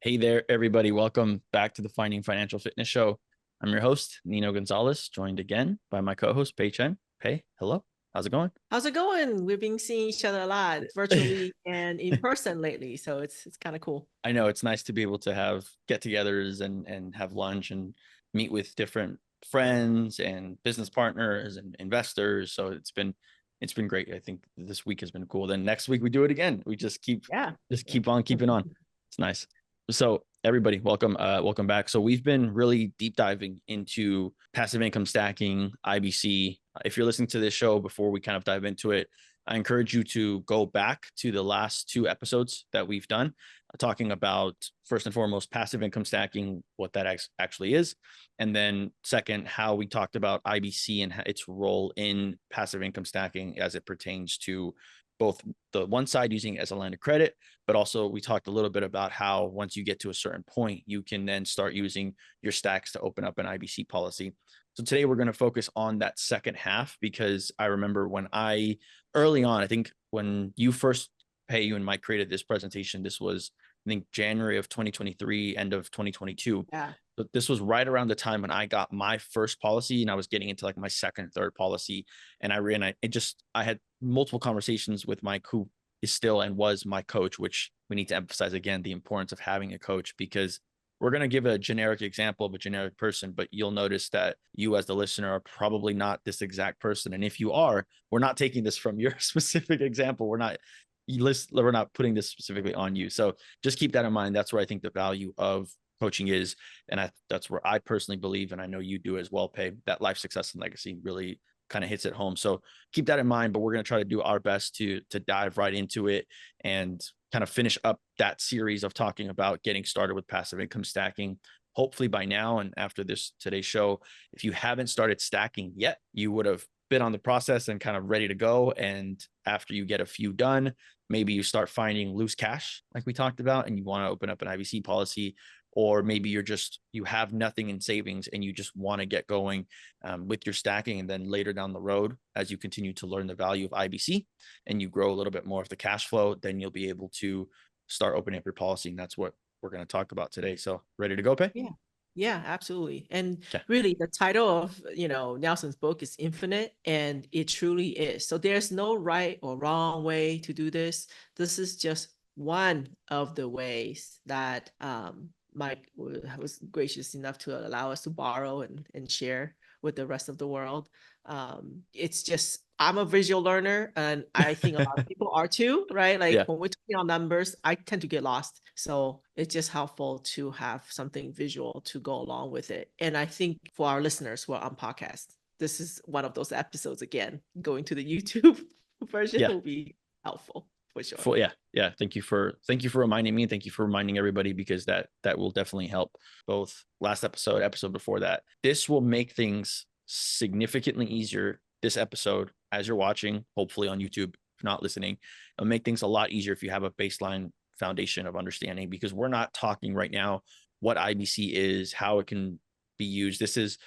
Hey there, everybody. Welcome back to the Finding Financial Fitness Show. I'm your host, Nino Gonzalez, joined again by my co-host, Chen. Hey, hello. How's it going? How's it going? We've been seeing each other a lot virtually and in person lately, so it's kind of cool. I know it's nice to be able to have get-togethers and have lunch and meet with different friends and business partners and investors. So it's been great. I think this week has been cool. Then next week we do it again. We Yeah. just keep on keeping on. It's nice. So everybody, welcome back. So we've been really deep diving into passive income stacking, IBC. If you're listening to this show before we kind of dive into it, I encourage you to go back to the last two episodes that we've done, talking about first and foremost passive income stacking, what that actually is, and then second, how we talked about IBC and its role in passive income stacking as it pertains to both the one side using it as a line of credit, but also we talked a little bit about how once you get to a certain point, you can then start using your stacks to open up an IBC policy. So today we're going to focus on that second half, because I remember when early on, I think when you and Mike created this presentation, this was, I think, January of 2023, end of 2022. Yeah. But this was right around the time when I got my first policy and I was getting into like my second, third policy. And I had multiple conversations with Mike, who is still and was my coach, which we need to emphasize again, the importance of having a coach, because we're going to give a generic example of a generic person, but you'll notice that you as the listener are probably not this exact person. And if you are, we're not taking this from your specific example. We're not putting this specifically on you. So just keep that in mind. That's where I think the value of coaching is. And that's where I personally believe, and I know you do as well, Pay, that life success and legacy really kind of hits it home. So keep that in mind, but we're going to try to do our best to dive right into it and kind of finish up that series of talking about getting started with passive income stacking. Hopefully by now and after today's show, if you haven't started stacking yet, you would have been on the process and kind of ready to go. And after you get a few done, maybe you start finding loose cash like we talked about, and you want to open up an IBC policy, or maybe you have nothing in savings and you just want to get going with your stacking. And then later down the road, as you continue to learn the value of IBC and you grow a little bit more of the cash flow, then you'll be able to start opening up your policy. And that's what we're going to talk about today. So ready to go, Pay? Yeah. Yeah, absolutely. And Okay. really the title of, Nelson's book is Infinite, and it truly is. So there's no right or wrong way to do this. This is just one of the ways that Mike was gracious enough to allow us to borrow and share with the rest of the world. It's just, I'm a visual learner, and I think a lot of people are too, right? Like Yeah. when we're talking on numbers, I tend to get lost. So it's just helpful to have something visual to go along with it. And I think for our listeners who are on podcast, this is one of those episodes. Again, going to the YouTube version Yeah. will be helpful for sure. Yeah. Thank you for reminding me. Thank you for reminding everybody, because that will definitely help. Both last episode before that. This will make things significantly easier. This episode, as you're watching, hopefully on YouTube, if not listening, it'll make things a lot easier if you have a baseline foundation of understanding, because we're not talking right now what IBC is, how it can be used. This is,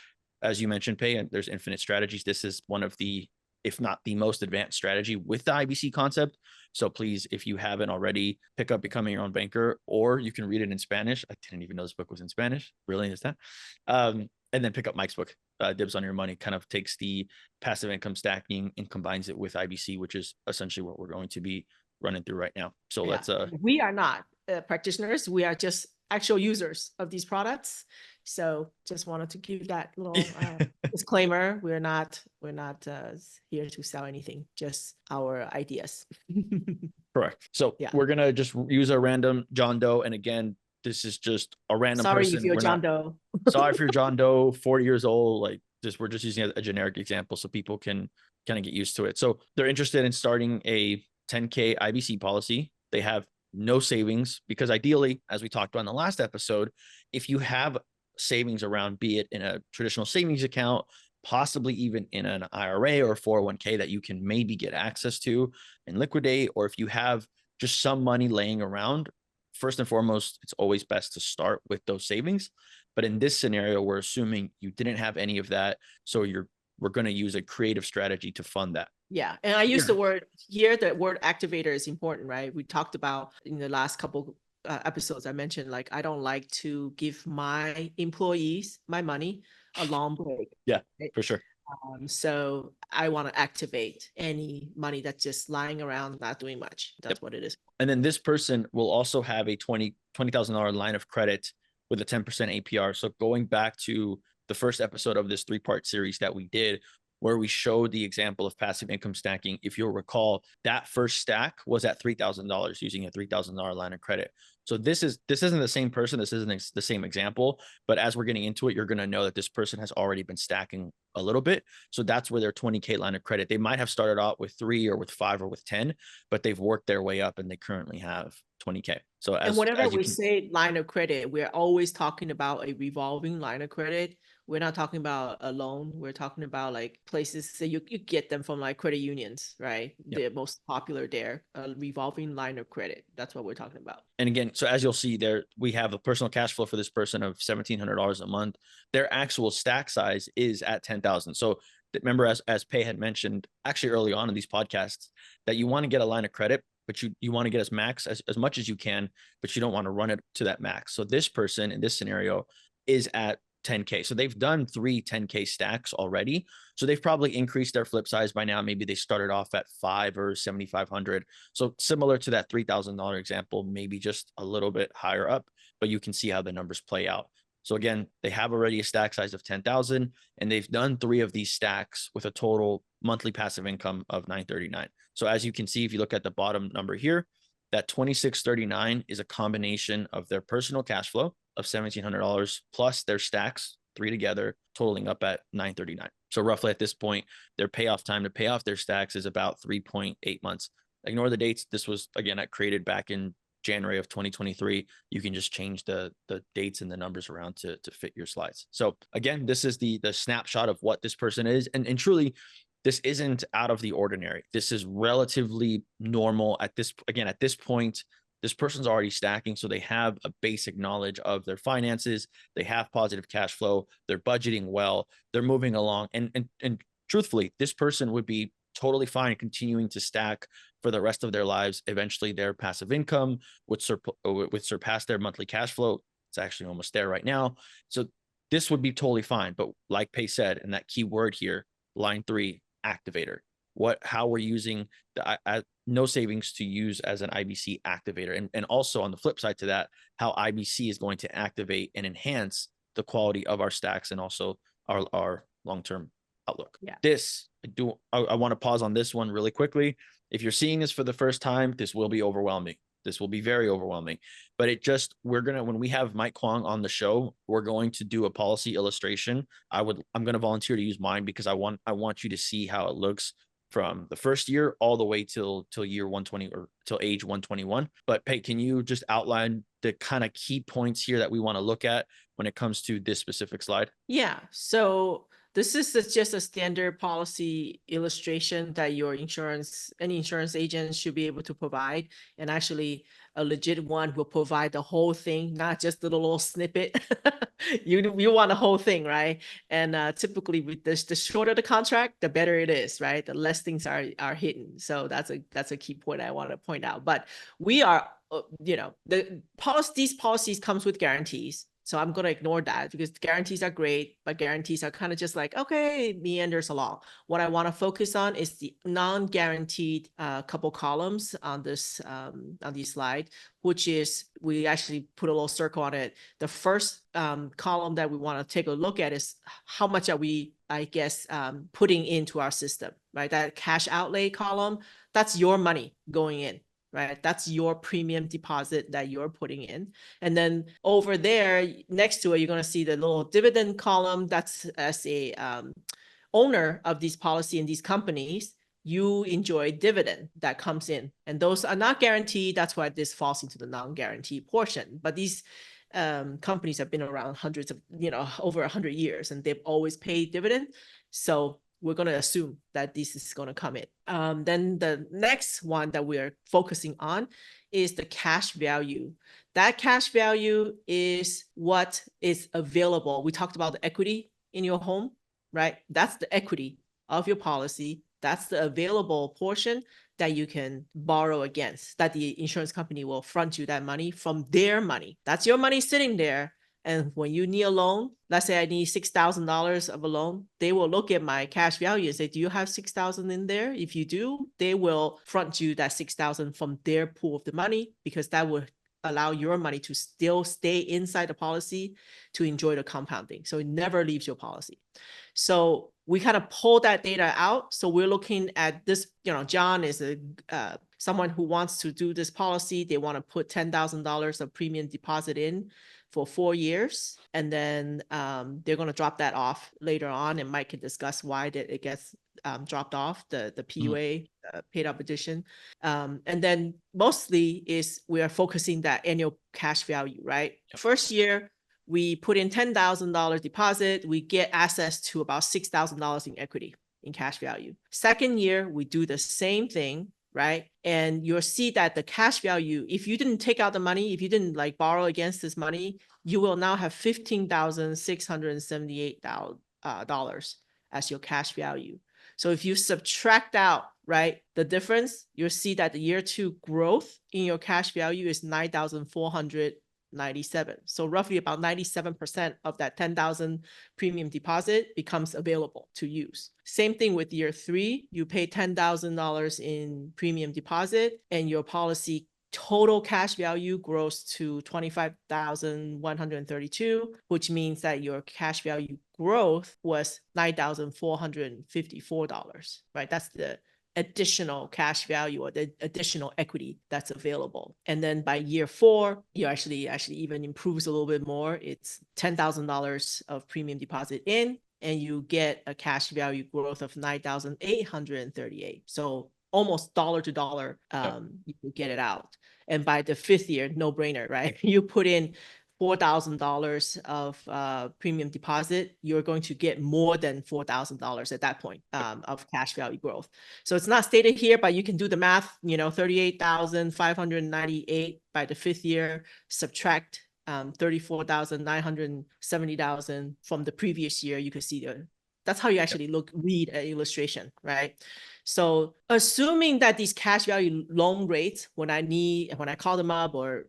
as you mentioned, Pay, and there's infinite strategies. This is one of the, if not the most advanced strategy with the IBC concept. So please, if you haven't already, pick up Becoming Your Own Banker, or you can read it in Spanish. I didn't even know this book was in Spanish. Really, is that? And then pick up Mike's book, Dibs on Your Money. Kind of takes the passive income stacking and combines it with IBC, which is essentially what we're going to be running through right now. So let's we are not practitioners. We are just actual users of these products. So just wanted to give that little disclaimer. We're not here to sell anything, just our ideas. Correct. So we're gonna just use a random John Doe, and again, this is just a random Sorry person. if you're John Doe. Sorry if you're John Doe, 40 years old. Like, we're just using a generic example so people can kind of get used to it. So they're interested in starting a 10K IBC policy. They have no savings, because ideally, as we talked about in the last episode, if you have savings around, be it in a traditional savings account, possibly even in an IRA or 401k that you can maybe get access to and liquidate, or if you have just some money laying around, first and foremost, it's always best to start with those savings. But in this scenario, we're assuming you didn't have any of that. So we're going to use a creative strategy to fund that. Yeah. And I use the word here, the word activator is important, right? We talked about in the last couple episodes, I mentioned like I don't like to give my employees my money a long break. Yeah, Right? for sure. So I want to activate any money that's just lying around, not doing much. Yep. That's what it is. And then this person will also have a $20,000 line of credit with a 10% APR. So going back to the first episode of this 3-part series that we did, where we showed the example of passive income stacking, if you'll recall, that first stack was at $3,000 using a $3,000 line of credit. So this isn't the same person. This isn't the same example, but as we're getting into it, you're going to know that this person has already been stacking a little bit. So that's where their 20K line of credit, they might have started out with 3 or with 5 or with 10, but they've worked their way up and they currently have 20K. So And whenever as you we can, say line of credit, we're always talking about a revolving line of credit. We're not talking about a loan. We're talking about like places that you get them from like credit unions, right? yeah. The most popular there, a revolving line of credit. That's what we're talking about. And again, so as you'll see there, we have a personal cash flow for this person of $1,700 a month. Their actual stack size is at 10,000. So remember, as Pei had mentioned, actually early on in these podcasts, that you want to get a line of credit, but you want to get as max as much as you can, but you don't want to run it to that max. So this person in this scenario is at 10K. So they've done 3 10K stacks already. So they've probably increased their flip size by now. Maybe they started off at 5 or 7,500. So similar to that $3,000 example, maybe just a little bit higher up, but you can see how the numbers play out. So again, they have already a stack size of 10,000 and they've done 3 of these stacks with a total monthly passive income of 939. So as you can see, if you look at the bottom number here, that 2639 is a combination of their personal cash flow of $1,700 plus their stacks, 3 together, totaling up at 939. So roughly at this point, their payoff time to pay off their stacks is about 3.8 months. Ignore the dates. This was, again, created back in January of 2023. You can just change the dates and the numbers around to fit your slides. So again, this is the snapshot of what this person is. And truly, this isn't out of the ordinary. This is relatively normal at this point. This person's already stacking, so they have a basic knowledge of their finances. They have positive cash flow. They're budgeting well. They're moving along. And truthfully, this person would be totally fine continuing to stack for the rest of their lives. Eventually, their passive income would surpass their monthly cash flow. It's actually almost there right now. So this would be totally fine. But like Pei said, and that key word here, line 3, activator. How we're using the no savings to use as an IBC activator. And also on the flip side to that, how IBC is going to activate and enhance the quality of our stacks and also our long-term outlook. Yeah. I want to pause on this one really quickly. If you're seeing this for the first time, this will be overwhelming. This will be very overwhelming, but when we have Mike Kwong on the show, we're going to do a policy illustration. I'm going to volunteer to use mine because I want you to see how it looks from the first year all the way till year 120 or till age 121. But Pei, can you just outline the kind of key points here that we want to look at when it comes to this specific slide? Yeah. So this is just a standard policy illustration that any insurance agent should be able to provide. And actually, a legit one will provide the whole thing, not just the little snippet. You want the whole thing, right? And typically, with this, the shorter the contract, the better it is, right? The less things are hidden. So that's a key point I want to point out. But we are, these policies comes with guarantees. So I'm going to ignore that because guarantees are great, but guarantees are kind of just like, okay, meanders along. What I want to focus on is the non-guaranteed couple columns on this on this slide, which is we actually put a little circle on it. The first column that we want to take a look at is how much are we, I guess, putting into our system, right? That cash outlay column, that's your money going in. Right, that's your premium deposit that you're putting in. And then over there next to it, you're going to see the little dividend column. That's as a owner of these policy in these companies, you enjoy dividend that comes in. And those are not guaranteed. That's why this falls into the non-guaranteed portion. But these companies have been around over 100 years, and they've always paid dividend. So we're going to assume that this is going to come in. Then the next one that we're focusing on is the cash value. That cash value is what is available. We talked about the equity in your home, right? That's the equity of your policy That's the available portion that you can borrow against, that the insurance company will front you that money from their money. That's your money sitting there. And when you need a loan, let's say I need $6,000 of a loan, they will look at my cash value and say, do you have 6,000 in there? If you do, they will front you that 6,000 from their pool of the money, because that would allow your money to still stay inside the policy to enjoy the compounding. So it never leaves your policy. So we kind of pull that data out. So we're looking at this, John is someone who wants to do this policy. They want to put $10,000 of premium deposit in for 4 years. And then they're going to drop that off later on. And Mike can discuss why that it gets dropped off, the PUA, paid up edition. And then mostly is we are focusing that annual cash value, right? First year, we put in $10,000 deposit, we get access to about $6,000 in equity, in cash value. Second year, we do the same thing, right? And you'll see that the cash value, if you didn't take out the money, if you didn't like borrow against this money, you will now have $15,678 as your cash value. So if you subtract out, right, the difference, you'll see that the year 2 growth in your cash value is 9,497. So roughly about 97% of that 10,000 premium deposit becomes available to use. Same thing with year 3, you pay $10,000 in premium deposit and your policy total cash value grows to 25,132, which means that your cash value growth was $9,454, right? That's the additional cash value or the additional equity that's available. And then by year 4, you actually even improves a little bit more. It's $10,000 of premium deposit in, and you get a cash value growth of 9,838. So almost dollar to dollar, you can get it out. And by the 5th year, no brainer, right? You put in $4,000 of premium deposit, you're going to get more than $4,000 at that point of cash value growth. So it's not stated here, but you can do the math, 38,598 by the 5th year, subtract 34,970,000 from the previous year. You could see that's how you actually read an illustration, right? So assuming that these cash value loan rates, when I call them up or,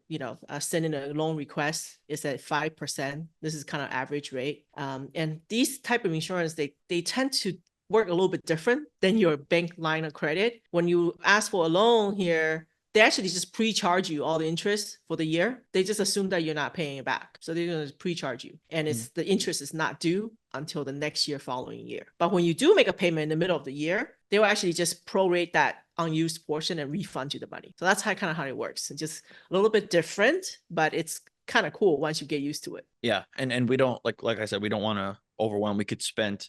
send in a loan request, is at 5%. This is kind of average rate. And these type of insurance, they tend to work a little bit different than your bank line of credit. When you ask for a loan here, they actually just pre-charge you all the interest for the year. They just assume that you're not paying it back. So they're going to pre-charge you. And the interest is not due until the next year following year. But when you do make a payment in the middle of the year, they will actually just prorate that unused portion and refund you the money. So that's how it works. It's just a little bit different, but it's kind of cool once you get used to it. Yeah. And we don't, like I said, we don't want to overwhelm. We could spend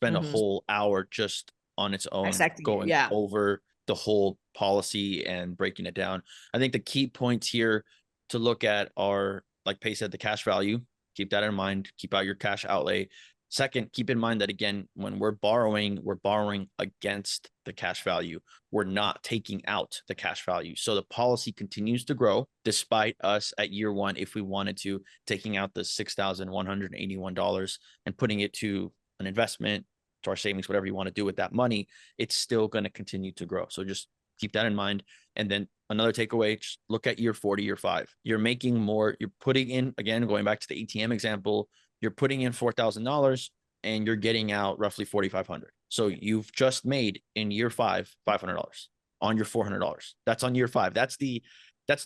a whole hour just on its own, going over the whole policy and breaking it down. I think the key points here to look at are, like Pei said, the cash value. Keep that in mind. Keep out your cash outlay. Second, keep in mind that, again, when we're borrowing against the cash value. We're not taking out the cash value. So the policy continues to grow despite us at year 1, if we wanted to, taking out the $6,181 and putting it to an investment, to our savings, whatever you want to do with that money, it's still going to continue to grow. So just keep that in mind. And then another takeaway, just look at year 4 to year 5. You're making more, you're putting in, again, going back to the ATM example, you're putting in $4,000 and you're getting out roughly $4,500. So you've just made in year 5, $500 on your $400. That's on year 5. That's the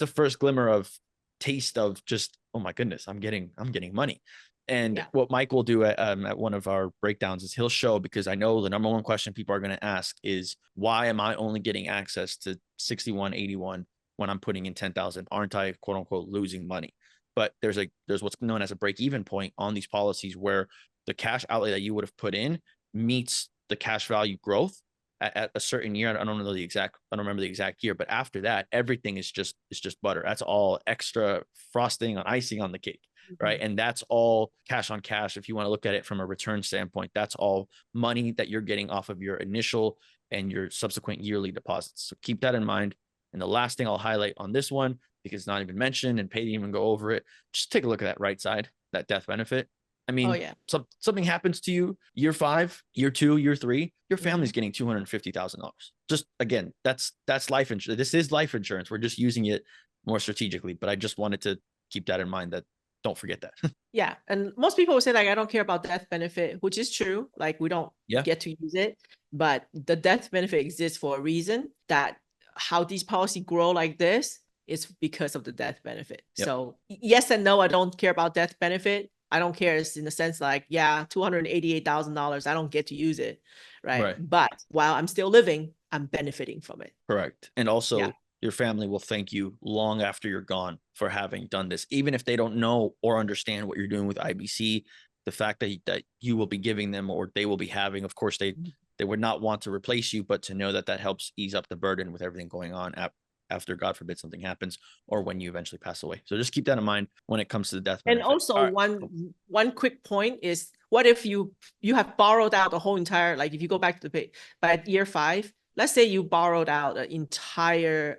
first glimmer of taste of just, oh my goodness, I'm getting money. And what Mike will do at one of our breakdowns is he'll show, because I know the number one question people are going to ask is, why am I only getting access to 6181 when I'm putting in 10,000? Aren't I, quote unquote, losing money? But there's what's known as a break-even point on these policies where the cash outlay that you would have put in meets the cash value growth at a certain year. I don't remember the exact year, but after that, everything is just butter. That's all extra frosting on icing on the cake. Right. And that's all cash on cash. If you want to look at it from a return standpoint, that's all money that you're getting off of your initial and your subsequent yearly deposits. So keep that in mind. And the last thing I'll highlight on this one, because it's not even mentioned and Pei didn't even go over it, just take a look at that right side, that death benefit. I Oh mean, yeah. something happens to you year 5, year 2, year 3, your family's getting $250,000. Just again, that's life insurance. This is life insurance. We're just using it more strategically, but I just wanted to keep that in mind, that don't forget that. Yeah. And most people will say like, I don't care about death benefit, which is true. Like we don't Yeah. get to use it, but the death benefit exists for a reason. That how these policies grow like this is because of the death benefit. Yep. So yes and no, I don't care about death benefit. I don't care in the sense like, yeah, $288,000, I don't get to use it. Right. But while I'm still living, I'm benefiting from it. Correct. And also, yeah, your family will thank you long after you're gone for having done this, even if they don't know or understand what you're doing with IBC. The fact that you will be giving them, or they will be having, of course, they would not want to replace you, but to know that helps ease up the burden with everything going on after, God forbid, something happens, or when you eventually pass away. So just keep that in mind when it comes to the death benefit. And also one quick point is, what if you have borrowed out the whole entire, like if you go back to the page by year 5, let's say you borrowed out an entire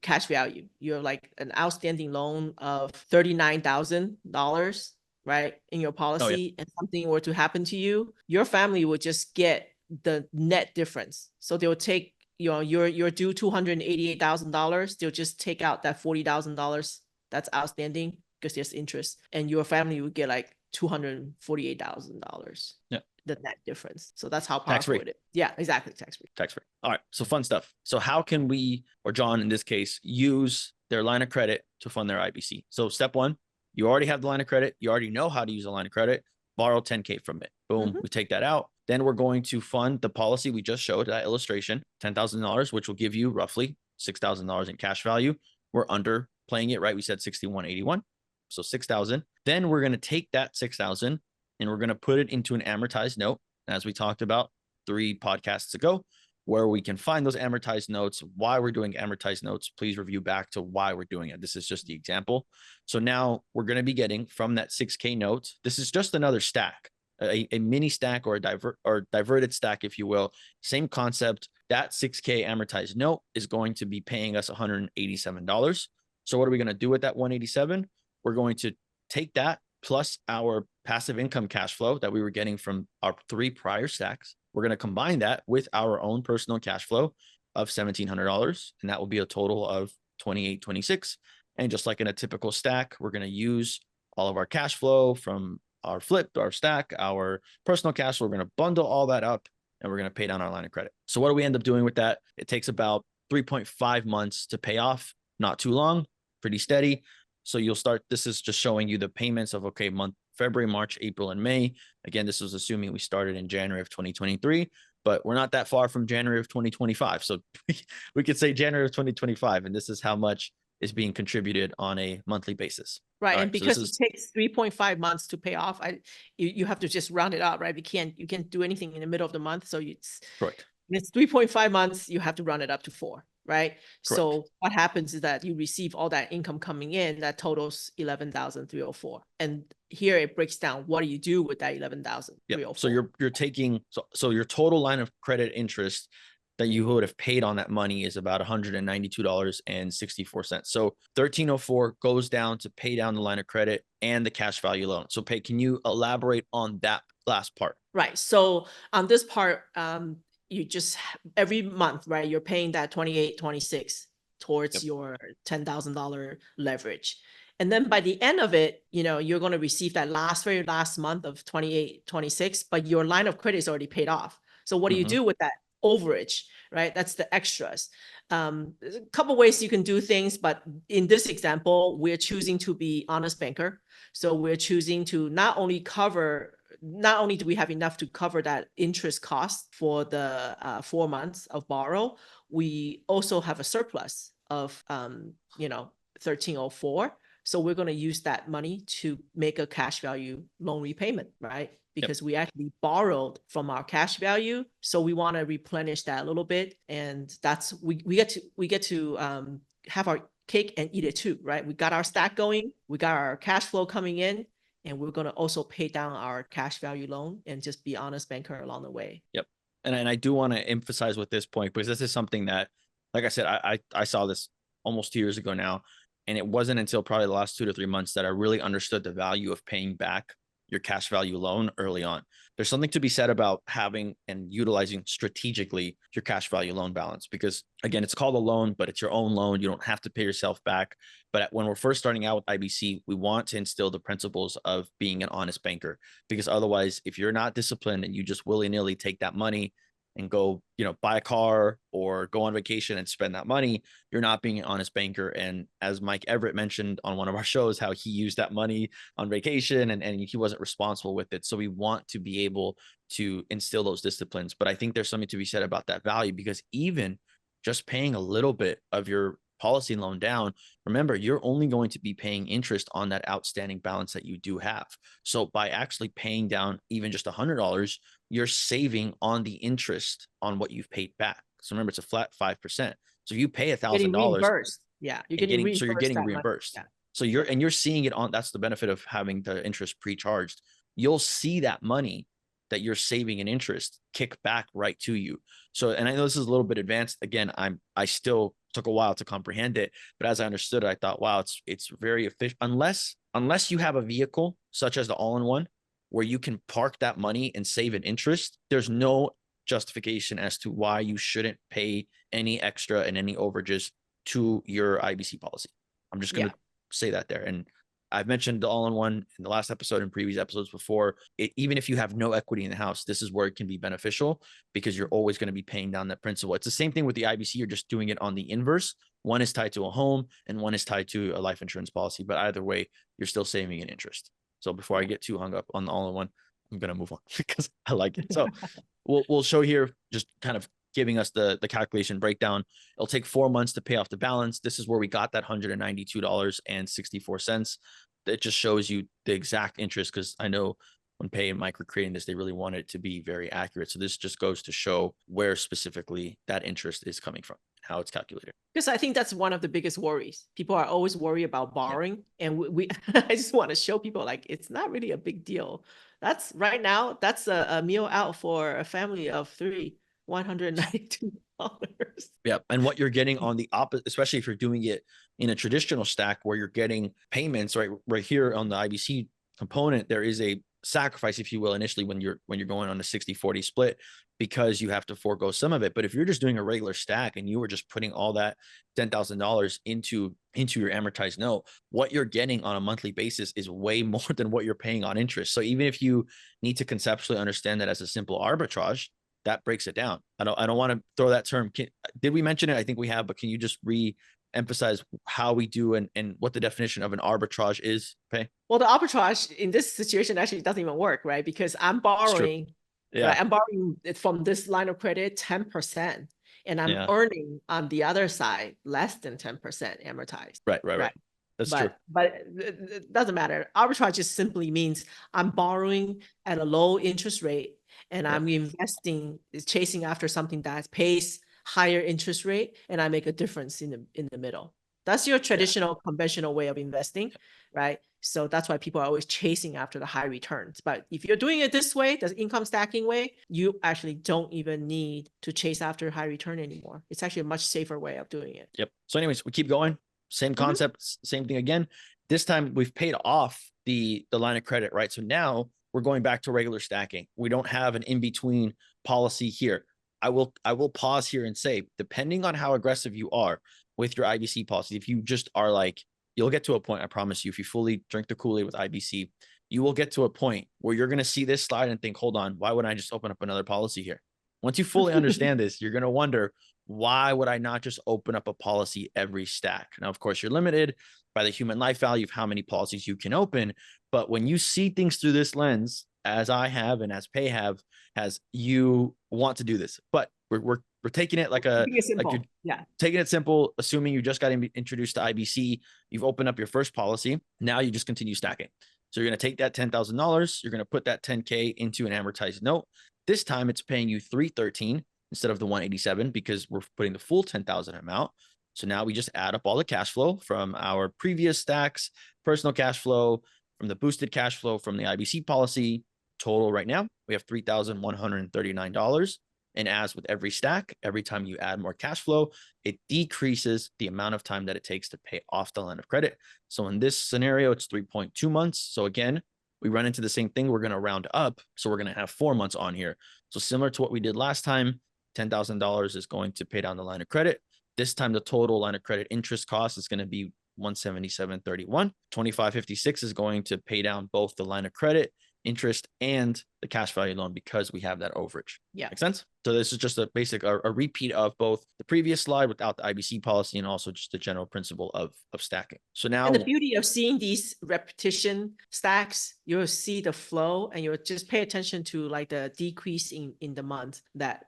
cash value. You have like an outstanding loan of $39,000, right, in your policy, and something were to happen to you, your family would just get the net difference. So they will take, you're due $288,000. They'll just take out that $40,000 that's outstanding because there's interest, and your family would get like $248,000. Yeah. The net difference. So that's how Tax powerful free. it is. Yeah, exactly. Tax free. Tax free. All right. So fun stuff. So how can we, or John in this case, use their line of credit to fund their IBC? So step 1, you already have the line of credit. You already know how to use a line of credit. Borrow $10K from it. Boom. We take that out. Then we're going to fund the policy we just showed, that illustration, $10,000, which will give you roughly $6,000 in cash value. We're underplaying it, right? We said 6181. So 6,000. Then we're going to take that 6,000 and we're going to put it into an amortized note, as we talked about 3 podcasts ago, where we can find those amortized notes. Why we're doing amortized notes, please review back to why we're doing it. This is just the example. So now we're going to be getting from that 6K note. This is just another stack, a mini stack, or a diverted stack, if you will. Same concept. That 6K amortized note is going to be paying us $187. So what are we going to do with that 187? We're going to take that plus our passive income cash flow that we were getting from our 3 prior stacks. We're going to combine that with our own personal cash flow of $1,700, and that will be a total of $2,826. And just like in a typical stack, we're going to use all of our cash flow from our flip, our stack, our personal cash flow. We're going to bundle all that up, and we're going to pay down our line of credit. So what do we end up doing with that? It takes about 3.5 months to pay off. Not too long, pretty steady. So you'll start, this is just showing you the payments of, okay, February, March, April, and May. Again, this was assuming we started in January of 2023, but we're not that far from January of 2025. So we could say January of 2025, and this is how much is being contributed on a monthly basis. Right. And because it takes 3.5 months to pay off, you have to just round it up, right? You can't do anything in the middle of the month. So it's 3.5 months, you have to round it up to 4. Right. Correct. So what happens is that you receive all that income coming in, that totals 11,304. And here it breaks down, what do you do with that 11,304? So you're taking, so your total line of credit interest that you would have paid on that money is about $192.64. So 1,304 goes down to pay down the line of credit and the cash value loan. So can you elaborate on that last part? Right. So on this part, you just every month, right, you're paying that $2,826 towards your $10,000 leverage. And then by the end of it, you're going to receive that very last month of $2,826, but your line of credit is already paid off. So what do you do with that overage, right? That's the extras. There's a couple ways you can do things, but in this example, we're choosing to be honest banker. So we're choosing to not only do we have enough to cover that interest cost for the 4 months of borrow, we also have a surplus of 1,304. So we're going to use that money to make a cash value loan repayment, right? Because we actually borrowed from our cash value, so we want to replenish that a little bit, and that's we get to have our cake and eat it too, right? We got our stack going, we got our cash flow coming in, and we're going to also pay down our cash value loan and just be honest banker along the way. Yep. And I do want to emphasize with this point, because this is something that, like I said, I saw this almost 2 years ago now. And it wasn't until probably the last 2 to 3 months that I really understood the value of paying back your cash value loan early on. There's something to be said about having and utilizing strategically your cash value loan balance, because again, it's called a loan, but it's your own loan. You don't have to pay yourself back. But when we're first starting out with IBC, we want to instill the principles of being an honest banker, because otherwise, if you're not disciplined and you just willy-nilly take that money and go, buy a car or go on vacation and spend that money, you're not being an honest banker. And as Mike Everett mentioned on one of our shows, how he used that money on vacation and he wasn't responsible with it. So we want to be able to instill those disciplines. But I think there's something to be said about that value, because even just paying a little bit of your policy loan down, remember, you're only going to be paying interest on that outstanding balance that you do have. So by actually paying down even just $100, you're saving on the interest on what you've paid back. So remember, it's a flat 5%. So if you pay Getting $1,000, reimbursed. Yeah, you're getting reimbursed. so you're getting that money. reimbursed. Yeah. So you're seeing it on, that's the benefit of having the interest pre-charged. You'll see that money that you're saving in interest kick back right to you. So, and I know this is a little bit advanced. Again, I still took a while to comprehend it, but as I understood it, I thought, wow, it's very efficient. Unless you have a vehicle such as the all-in-one where you can park that money and save an interest, there's no justification as to why you shouldn't pay any extra and any overages to your IBC policy. I'm just going to say that there. And I've mentioned the all-in-one in the last episode and previous episodes before. Even if you have no equity in the house, this is where it can be beneficial, because you're always going to be paying down that principal. It's the same thing with the IBC. You're just doing it on the inverse. One is tied to a home and one is tied to a life insurance policy. But either way, you're still saving an interest. So before I get too hung up on the all-in-one, I'm going to move on because I like it. So we'll show here, just kind of giving us the calculation breakdown. It'll take 4 months to pay off the balance. This is where we got that $192.64. It just shows you the exact interest, because I know when Pay and Mike were creating this, they really wanted it to be very accurate. So this just goes to show where specifically that interest is coming from, how it's calculated. Because I think that's one of the biggest worries. People are always worried about borrowing. Yeah. And we I just want to show people, like, it's not really a big deal. That's right now, that's a meal out for a family of 3, $192. Yeah. And what you're getting on the opposite, especially if you're doing it in a traditional stack where you're getting payments right here on the IBC component, there is a sacrifice, if you will, initially when you're going on a 60-40 split, because you have to forego some of it. But if you're just doing a regular stack and you were just putting all that $10,000 into your amortized note, what you're getting on a monthly basis is way more than what you're paying on interest. So even if you need to conceptually understand that as a simple arbitrage, that breaks it down. I don't want to throw that term. Did we mention it? I think we have, but can you just re-emphasize how we do and what the definition of an arbitrage is, Pei? Well, the arbitrage in this situation actually doesn't even work, right? Because I'm borrowing, right? I'm borrowing it from this line of credit 10%, and I'm earning on the other side less than 10% amortized. Right. That's true. But it doesn't matter. Arbitrage just simply means I'm borrowing at a low interest rate, and I'm investing, chasing after something that pays higher interest rate, and I make a difference in the middle. That's your traditional conventional way of investing, right? So that's why people are always chasing after the high returns. But if you're doing it this way, the income stacking way, you actually don't even need to chase after high return anymore. It's actually a much safer way of doing it. Yep. So anyways, we keep going. Same concept, same thing again. This time we've paid off the line of credit, right? So now we're going back to regular stacking. We don't have an in-between policy here. I will pause here and say, depending on how aggressive you are with your IBC policy, if you just are like, you'll get to a point, I promise you, if you fully drink the Kool-Aid with IBC, you will get to a point where you're going to see this slide and think, hold on, why would I just open up another policy here? Once you fully understand this, you're going to wonder, why would I not just open up a policy every stack? Now, of course, you're limited by the human life value of how many policies you can open. But when you see things through this lens, as I have and as Pei has, you want to do this. But we're taking it like you're taking it simple, assuming you just got introduced to IBC, you've opened up your first policy. Now you just continue stacking. So you're going to take that $10,000, you're going to put that 10K into an amortized note. This time it's paying you $313 instead of the $187, because we're putting the full 10,000 amount. So now we just add up all the cash flow from our previous stacks, personal cash flow, from the boosted cash flow from the IBC policy. Total right now, we have $3,139. And as with every stack, every time you add more cash flow, it decreases the amount of time that it takes to pay off the line of credit. So in this scenario, it's 3.2 months. So again, we run into the same thing. We're going to round up. So we're going to have 4 months on here. So similar to what we did last time, $10,000 is going to pay down the line of credit. This time, the total line of credit interest cost is going to be $177.31. $25.56 is going to pay down both the line of credit interest and the cash value loan because we have that overage. Yeah. Make sense? So this is just a basic, a repeat of both the previous slide without the IBC policy and also just the general principle of stacking. So now, and the beauty of seeing these repetition stacks, you'll see the flow and you'll just pay attention to like the decrease in the month that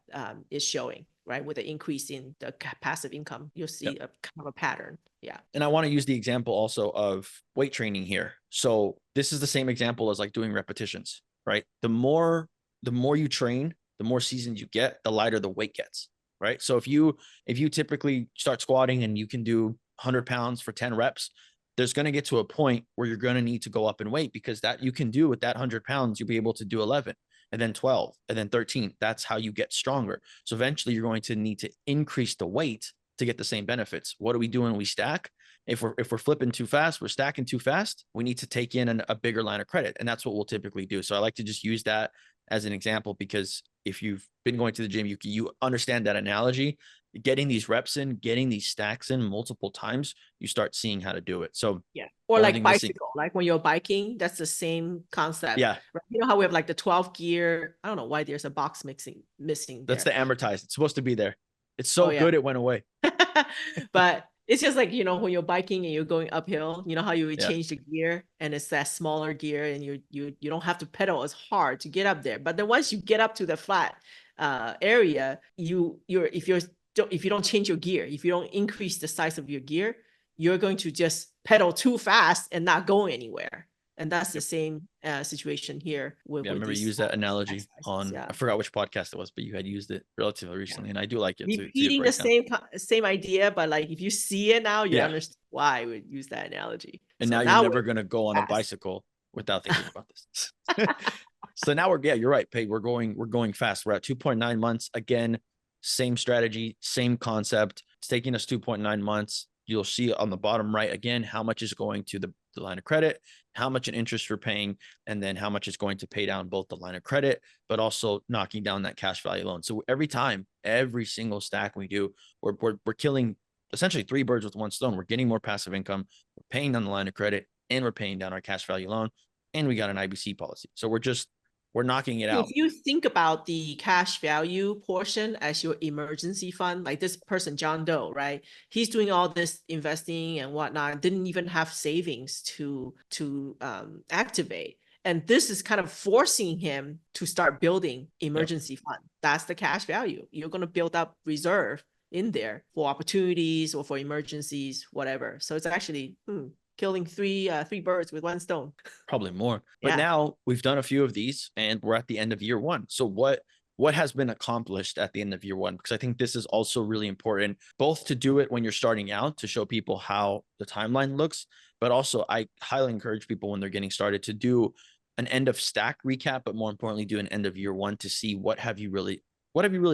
is showing, right? With the increase in the passive income, you'll see a kind of a pattern. Yeah. And I want to use the example also of weight training here. So this is the same example as like doing repetitions, right? The more you train, the more seasoned you get, the lighter the weight gets, right? So if you typically start squatting and you can do 100 pounds for 10 reps, there's going to get to a point where you're going to need to go up in weight because that you can do with that 100 pounds, you'll be able to do 11 and then 12 and then 13. That's how you get stronger. So eventually you're going to need to increase the weight to get the same benefits. What do we do when we stack? If we're flipping too fast, we're stacking too fast, we need to take in a bigger line of credit. And that's what we'll typically do. So I like to just use that as an example, because if you've been going to the gym, you understand that analogy. Getting these reps in, getting these stacks in multiple times, you start seeing how to do it. So yeah, or like bicycle, like when you're biking, that's the same concept. Yeah. Right? You know how we have like the 12 gear. I don't know why there's a box missing there. That's the amortized. It's supposed to be there. It's so good it went away. But it's just like, you know, when you're biking and you're going uphill, you know how you would change the gear and it's that smaller gear and you don't have to pedal as hard to get up there. But then once you get up to the flat area, if you don't change your gear, if you don't increase the size of your gear, you're going to just pedal too fast and not go anywhere. And that's the same situation here. I remember you used that analogy on, I forgot which podcast it was, but you had used it relatively recently, and I do like it. Repeating the same idea, but like if you see it now, you understand why I would use that analogy. And so now you're never going to go on a bicycle without thinking about this. So now you're right, Pei. We're going fast. We're at 2.9 months. Again, same strategy, same concept. It's taking us 2.9 months. You'll see on the bottom right, again, how much is going to the line of credit, how much in interest we're paying, and then how much is going to pay down both the line of credit, but also knocking down that cash value loan. So every single stack we do, we're killing essentially 3 birds with 1 stone. We're getting more passive income, we're paying down the line of credit, and we're paying down our cash value loan, and we got an IBC policy. So we're knocking it out. If you think about the cash value portion as your emergency fund, like this person, John Doe, right? He's doing all this investing and whatnot, didn't even have savings to activate. And this is kind of forcing him to start building emergency fund. That's the cash value. You're going to build up reserve in there for opportunities or for emergencies, whatever. So it's actually killing three birds with 1 stone. Probably more. But now we've done a few of these and we're at the end of year 1. So what has been accomplished at the end of year 1? Because I think this is also really important, both to do it when you're starting out to show people how the timeline looks, but also I highly encourage people when they're getting started to do an end of stack recap, but more importantly, do an end of year 1 to see what have you really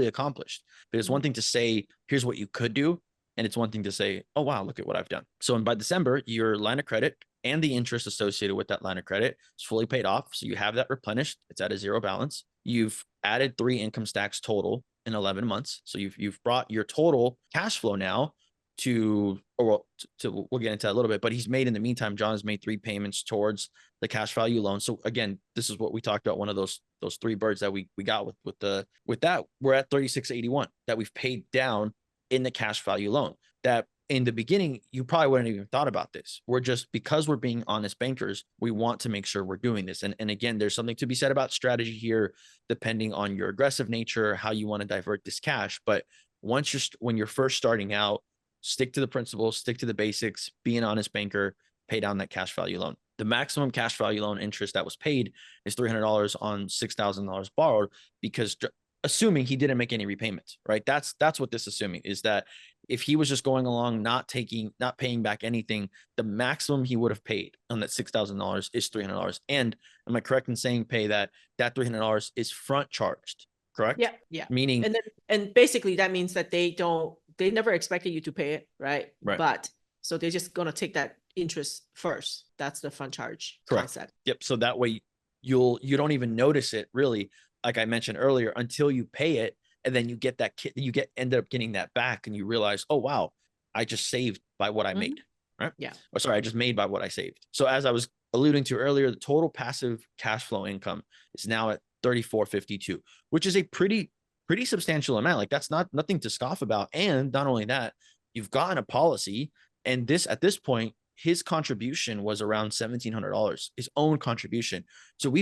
accomplished. Because one thing to say, here's what you could do. And it's one thing to say, oh, wow, look at what I've done. So by December, your line of credit and the interest associated with that line of credit is fully paid off. So you have that replenished. It's at a 0 balance. You've added 3 income stacks total in 11 months. So you've brought your total cash flow now we'll get into that a little bit, but he's made in the meantime, John has made 3 payments towards the cash value loan. So again, this is what we talked about. One of those 3 birds that we got with that, we're at 3681 that we've paid down in the cash value loan. That in the beginning, you probably wouldn't even thought about this. Because we're being honest bankers, we want to make sure we're doing this. And again, there's something to be said about strategy here, depending on your aggressive nature, how you want to divert this cash. But when you're first starting out, stick to the principles, stick to the basics, be an honest banker, pay down that cash value loan. The maximum cash value loan interest that was paid is $300 on $6,000 borrowed, because assuming he didn't make any repayments, right? That's what this assuming is, that if he was just going along, not paying back anything, the maximum he would have paid on that $6,000 is $300. And am I correct in saying, Pei, that $300 is front charged, correct? Yeah. Meaning, and basically that means that they never expected you to pay it, right? Right. But so they're just going to take that interest first. That's the fund charge Correct. concept. Yep. So that way you don't even notice it really, like I mentioned earlier, until you pay it. And then you get that end up getting that back and you realize, oh, wow, I just saved by what I made. Right. Yeah. Or sorry, I just made by what I saved. So as I was alluding to earlier, the total passive cash flow income is now at 3452, which is a pretty substantial amount. Like that's nothing to scoff about. And not only that, you've gotten a policy, and at this point, his contribution was around $1,700, his own contribution. So we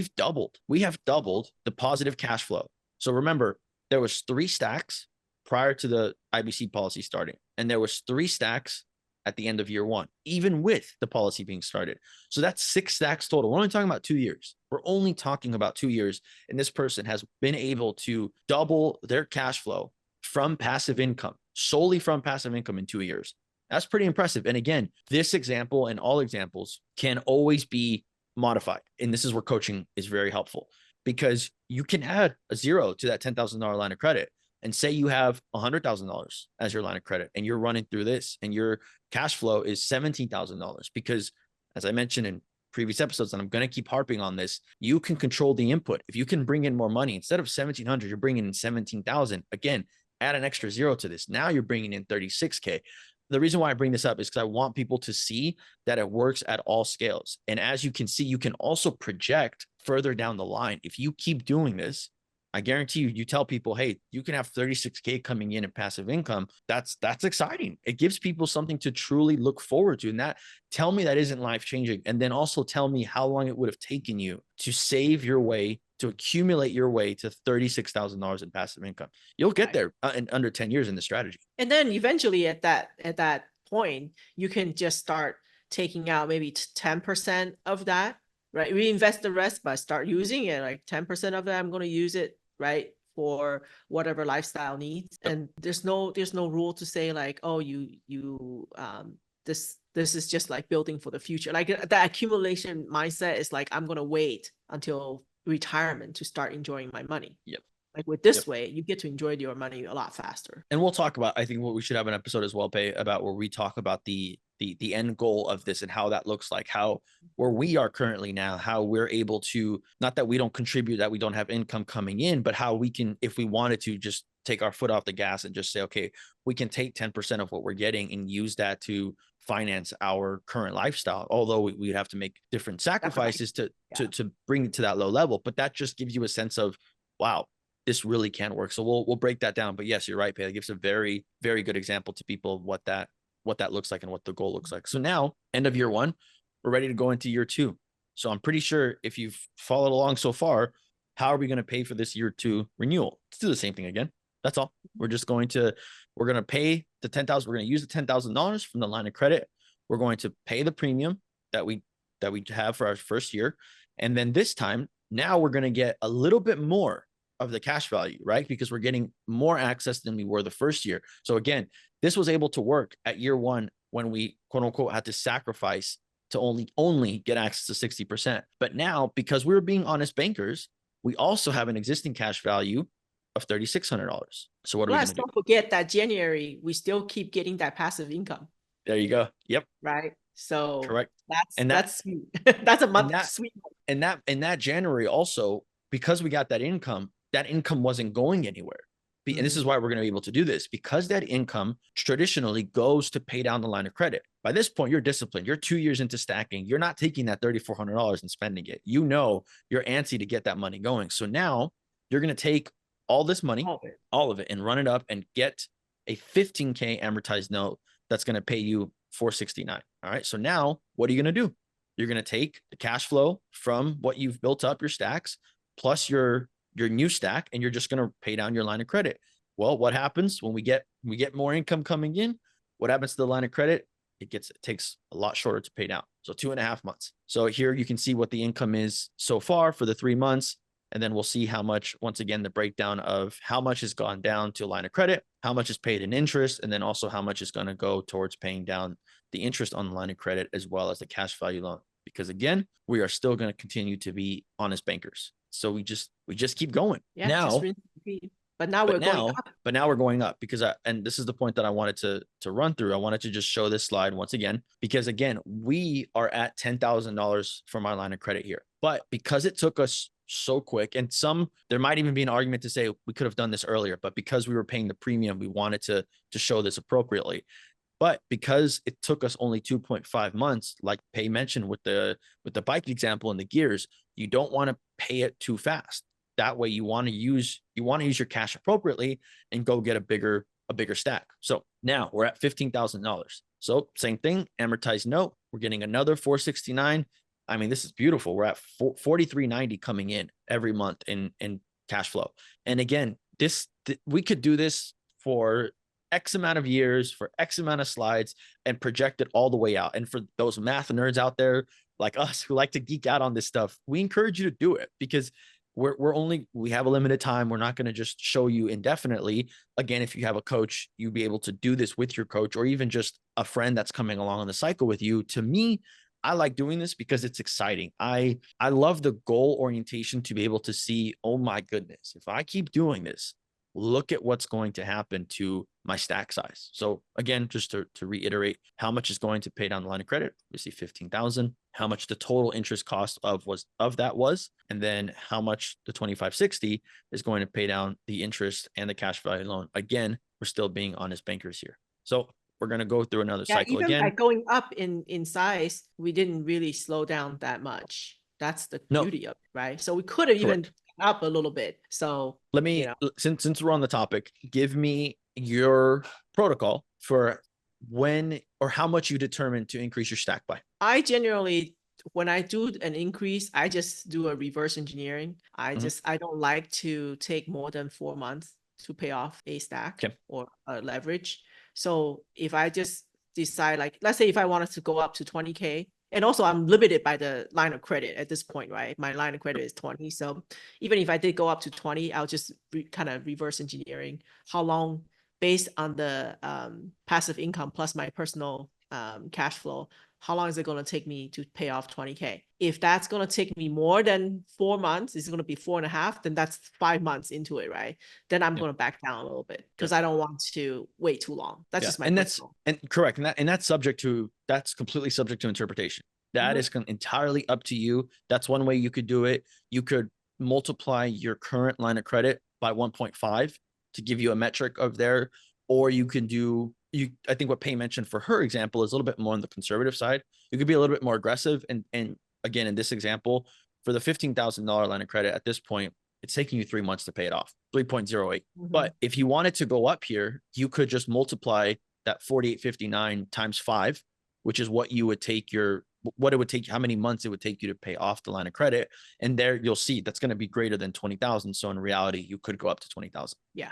have doubled the positive cash flow. So remember, there was 3 stacks prior to the IBC policy starting, and there was 3 stacks at the end of year 1, even with the policy being started. So that's 6 stacks total. We're only talking about 2 years. We're only talking about 2 years. And this person has been able to double their cash flow from passive income, solely from passive income in 2 years. That's pretty impressive. And again, this example and all examples can always be modified. And this is where coaching is very helpful, because you can add a 0 to that $10,000 line of credit and say you have $100,000 as your line of credit and you're running through this and your cash flow is $17,000, because as I mentioned in previous episodes, and I'm going to keep harping on this, you can control the input. If you can bring in more money, instead of 1,700, you're bringing in 17,000. Again, add an extra 0 to this. Now you're bringing in 36K. The reason why I bring this up is because I want people to see that it works at all scales. And as you can see, you can also project further down the line. If you keep doing this, I guarantee you tell people, hey, you can have 36K coming in passive income. That's exciting. It gives people something to truly look forward to. And tell me that isn't life-changing. And then also tell me how long it would have taken you to save your way, to accumulate your way to $36,000 in passive income. You'll get there in under 10 years in the strategy. And then eventually at that point, you can just start taking out maybe 10% of that, right? Reinvest the rest, but start using it. Like 10% of that, I'm going to use it, right, for whatever lifestyle needs. And there's no rule to say like, oh, this is just like building for the future. Like the accumulation mindset is like, I'm going to wait until retirement to start enjoying my money. Yep. Like with this way, you get to enjoy your money a lot faster. And we'll talk about, I think what we should have an episode as well, Pei, about where we talk about the end goal of this and how that looks like, how where we are currently now, how we're able to, not that we don't contribute, that we don't have income coming in, but how we can, if we wanted to, just take our foot off the gas and just say, okay, we can take 10% of what we're getting and use that to finance our current lifestyle. Although we have to make different sacrifices to bring it to that low level, but that just gives you a sense of, wow, this really can work. So we'll break that down. But yes, you're right, Pei. It gives a very, very good example to people of what that looks like and what the goal looks like. So now, end of year 1, we're ready to go into year 2. So I'm pretty sure if you've followed along so far, how are we going to pay for this year 2 renewal? Let's do the same thing again. That's all. We're going to pay the $10,000. We're going to use the $10,000 from the line of credit. We're going to pay the premium that we have for our first year. And then this time, now we're going to get a little bit more of the cash value, right? Because we're getting more access than we were the first year. So again, this was able to work at year 1 when we quote unquote had to sacrifice to only get access to 60%. But now, because we were being honest bankers, we also have an existing cash value of $3,600. So what are we going to do? Don't forget that January, we still keep getting that passive income. There you go. Yep. Right. So correct. That's sweet. That's a month sweet. And that January also, because we got that income wasn't going anywhere. And this is why we're going to be able to do this, because that income traditionally goes to pay down the line of credit. By this point, you're disciplined. You're 2 years into stacking. You're not taking that $3,400 and spending it. You know, you're antsy to get that money going. So now you're going to take all this money, all of it, and run it up and get a 15K amortized note that's going to pay you $469. All right. So now what are you going to do? You're going to take the cash flow from what you've built up, your stacks, plus your new stack, and you're just going to pay down your line of credit. Well, what happens when we get more income coming in? What happens to the line of credit? It takes a lot shorter to pay down. So 2.5 months. So here you can see what the income is so far for the 3 months. And then we'll see how much, once again, the breakdown of how much has gone down to a line of credit, how much is paid in interest, and then also how much is going to go towards paying down the interest on the line of credit, as well as the cash value loan. Because again, we are still going to continue to be honest bankers. So we just keep going. Yeah, now, But now we're going up. But now we're going up because and this is the point that I wanted to run through. I wanted to just show this slide once again, because again, we are at $10,000 from our line of credit here, but because it took us so quick, and there might even be an argument to say we could have done this earlier, but because we were paying the premium, we wanted to show this appropriately. But because it took us only 2.5 months, like Pei mentioned with the bike example and the gears, you don't want to pay it too fast. That way you want to use your cash appropriately and go get a bigger stack. So now we're at $15,000. So same thing, amortized note, we're getting another 469. I mean, this is beautiful. We're at 4390 coming in every month in cash flow. And again, we could do this for X amount of years, for X amount of slides, and project it all the way out. And for those math nerds out there like us who like to geek out on this stuff, we encourage you to do it, because we have a limited time. We're not going to just show you indefinitely. Again, if you have a coach, you'll be able to do this with your coach, or even just a friend that's coming along on the cycle with you. To me, I like doing this because it's exciting. I love the goal orientation to be able to see, oh my goodness, if I keep doing this, look at what's going to happen to my stack size. So again, just to reiterate, how much is going to pay down the line of credit? We see 15,000, how much the total interest cost of that was, and then how much the 2560 is going to pay down the interest and the cash value loan. Again, we're still being honest bankers here. So we're going to go through another cycle even again. By going up in size, we didn't really slow down that much. That's the beauty of it, right? So we could have even up a little bit. So let me, since we're on the topic, give me your protocol for when or how much you determine to increase your stack by. I generally, when I do an increase, I just do a reverse engineering. I don't like to take more than 4 months to pay off a stack or a leverage. So if I just decide, like, let's say if I wanted to go up to 20K, and also I'm limited by the line of credit at this point, right? My line of credit is 20. So even if I did go up to 20, I'll just kind of reverse engineering how long, based on the passive income plus my personal cash flow, how long is it going to take me to pay off 20K? If that's going to take me more than 4 months, it's going to be 4.5, then that's 5 months into it, right? Then I'm going to back down a little bit because I don't want to wait too long. That's just my personal. Correct. And that's completely subject to interpretation. That is entirely up to you. That's one way you could do it. You could multiply your current line of credit by 1.5 to give you a metric of there, or you can do, I think what Pei mentioned for her example is a little bit more on the conservative side. You could be a little bit more aggressive. And again, in this example, for the $15,000 line of credit at this point, it's taking you 3 months to pay it off, 3.08. But if you wanted to go up here, you could just multiply that 4859 times 5, which is what you would take what it would take, how many months it would take you to pay off the line of credit. And there you'll see that's going to be greater than 20,000. So in reality, you could go up to 20,000. Yeah.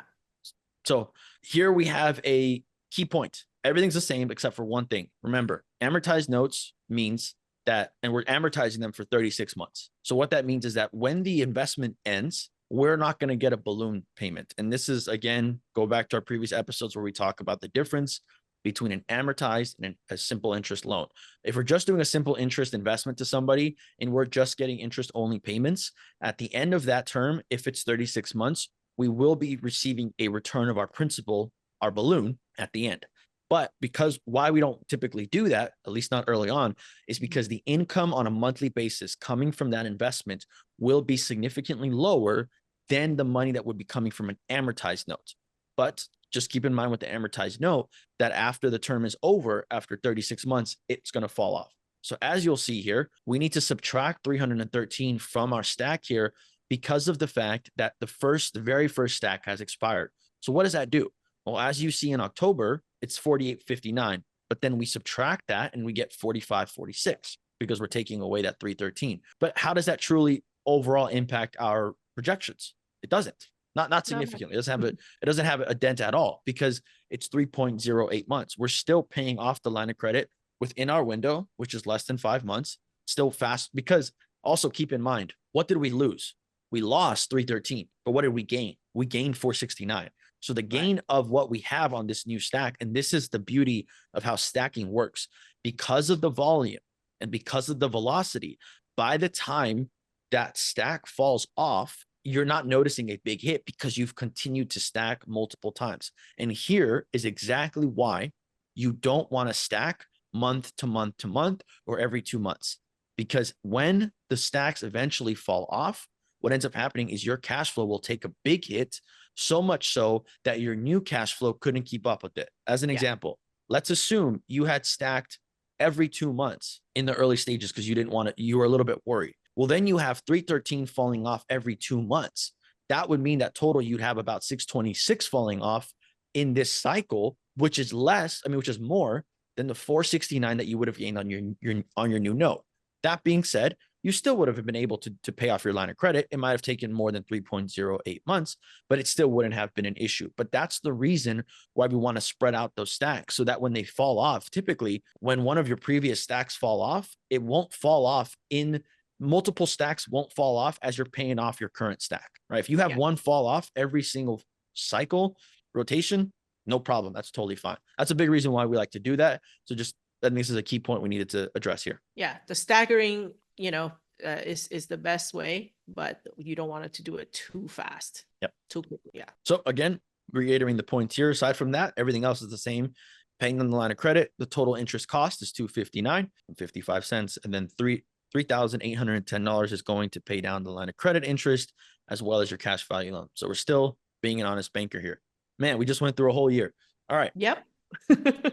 So here we have a key point. Everything's the same except for one thing. Remember, amortized notes means that, and we're amortizing them for 36 months. So what that means is that when the investment ends, we're not going to get a balloon payment. And this is, again, go back to our previous episodes where we talk about the difference between an amortized and a simple interest loan. If we're just doing a simple interest investment to somebody and we're just getting interest only payments, at the end of that term, if it's 36 months, we will be receiving a return of our principal, our balloon, at the end. But because why we don't typically do that, at least not early on, is because the income on a monthly basis coming from that investment will be significantly lower than the money that would be coming from an amortized note. But just keep in mind with the amortized note that after the term is over, after 36 months, it's going to fall off. So as you'll see here, we need to subtract 313 from our stack here because of the fact that the very first stack has expired. So what does that do? Well, as you see in October, it's 4859, but then we subtract that and we get 4546 because we're taking away that 313. But how does that truly overall impact our projections? It doesn't. Not significantly. It doesn't have a dent at all because it's 3.08 months. We're still paying off the line of credit within our window, which is less than 5 months, still fast. Because also keep in mind, what did we lose? We lost 313, but what did we gain? We gained 469. So the gain of what we have on this new stack, and this is the beauty of how stacking works, because of the volume and because of the velocity, by the time that stack falls off, you're not noticing a big hit because you've continued to stack multiple times. And here is exactly why you don't want to stack month to month to month or every 2 months. Because when the stacks eventually fall off, what ends up happening is your cash flow will take a big hit, so much so that your new cash flow couldn't keep up with it. As an example, let's assume you had stacked every 2 months in the early stages because you didn't want to, you were a little bit worried. Well, then you have 313 falling off every 2 months. That would mean that total you'd have about 626 falling off in this cycle, which is less, which is more than the 469 that you would have gained on your new note. That being said, you still would have been able to pay off your line of credit. It might have taken more than 3.08 months, but it still wouldn't have been an issue. But that's the reason why we want to spread out those stacks so that when they fall off, typically when one of your previous stacks fall off, it won't fall off in multiple stacks won't fall off as you're paying off your current stack, right? If you have one fall off every single cycle rotation, no problem. That's totally fine. That's a big reason why we like to do that. So just, I think this is a key point we needed to address here. Yeah. The staggering, is the best way, but you don't want it to do it too fast. Yep. Too quickly. Yeah. So again, reiterating the points here, aside from that, everything else is the same. Paying on the line of credit, the total interest cost is $259.55, and then $3,810 is going to pay down the line of credit interest as well as your cash value loan. So we're still being an honest banker here. Man, we just went through a whole year. All right. Yep.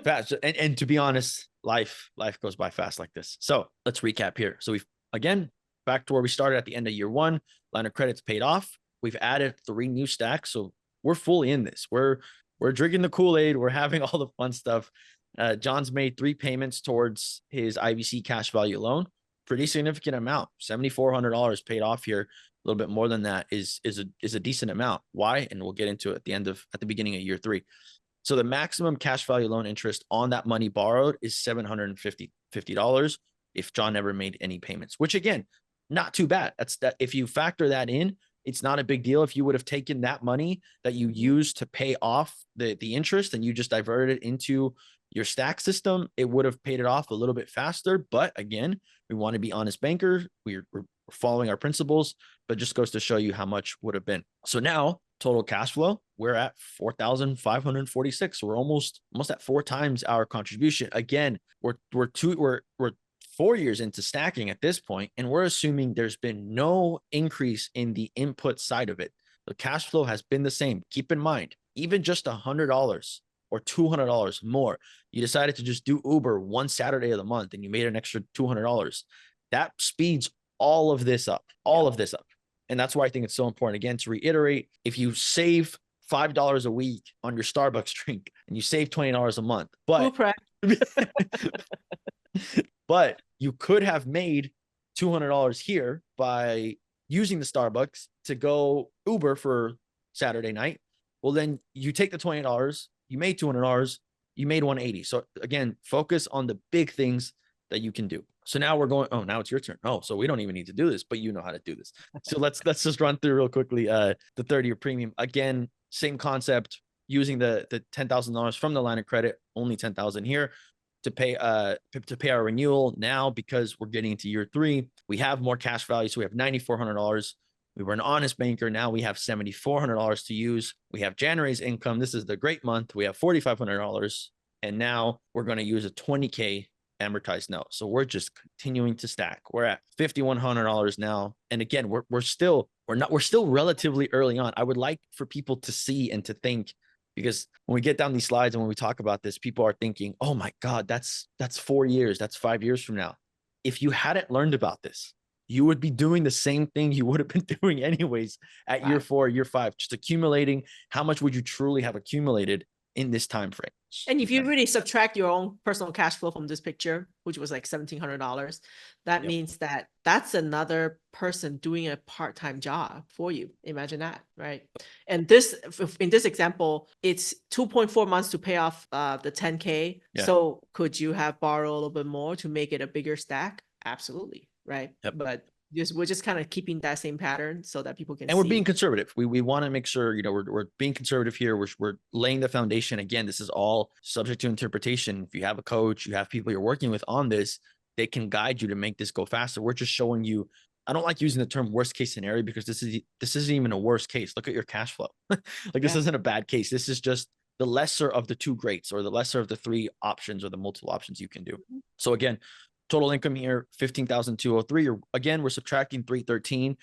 Fast. And to be honest, life goes by fast like this. So let's recap here. So we've, again, back to where we started at the end of year one, line of credit's paid off. We've added 3 new stacks. So we're fully in this. We're drinking the Kool-Aid. We're having all the fun stuff. John's made 3 payments towards his IBC cash value loan. Pretty significant amount. $7,400 paid off here. A little bit more than that is a decent amount. Why? And we'll get into it at the beginning of year 3. So the maximum cash value loan interest on that money borrowed is $750 if John never made any payments, which again, not too bad. If you factor that in, it's not a big deal. If you would have taken that money that you used to pay off the interest and you just diverted it into your stack system, it would have paid it off a little bit faster. But again, we want to be honest bankers. We're following our principles, but just goes to show you how much would have been. So now total cash flow, we're at 4,546. We're almost at 4 times our contribution. Again, we're 4 years into stacking at this point, and we're assuming there's been no increase in the input side of it. The cash flow has been the same. Keep in mind, even just $100 or $200 more, you decided to just do Uber one Saturday of the month and you made an extra $200. That speeds all of this up, And that's why I think it's so important, again, to reiterate, if you save $5 a week on your Starbucks drink and you save $20 a month, but you could have made $200 here by using the Starbucks to go Uber for Saturday night. Well, then you take the $20, you made $200, you made $180. So again, focus on the big things that you can do. So now we're going, now it's your turn. Oh, so we don't even need to do this, but you know how to do this. So let's just run through real quickly the 30-year premium. Again, same concept, using the $10,000 from the line of credit, only $10,000 here to pay our renewal now, because we're getting into year 3. We have more cash value. So we have $9,400. We were an honest banker. Now we have $7,400 to use. We have January's income. This is the great month. We have $4,500. And now we're going to use a $20K amortized note. So we're just continuing to stack. We're at $5,100 now. And again, we're still relatively early on. I would like for people to see and to think, because when we get down these slides and when we talk about this, people are thinking, oh my God, that's 4 years. That's 5 years from now. If you hadn't learned about this, you would be doing the same thing you would have been doing anyways at year 4, year 5, just accumulating. How much would you truly have accumulated in this time frame? And if you really subtract your own personal cash flow from this picture, which was like $1,700, that means that's another person doing a part-time job for you. Imagine that, right? And in this example, it's 2.4 months to pay off the 10K. Yeah. So could you have borrowed a little bit more to make it a bigger stack? Absolutely, right? Yep. But we're just kind of keeping that same pattern so that people can see. We're being conservative. We want to make sure, we're being conservative here. We're laying the foundation. Again, this is all subject to interpretation. If you have a coach, you have people you're working with on this, they can guide you to make this go faster. We're just showing you I don't like using the term worst case scenario because this isn't even a worst case. Look at your cash flow. Like this isn't a bad case. This is just the lesser of the two greats, or the lesser of the three options, or the multiple options you can do. So again, total income here, 15,203. Again, we're subtracting 313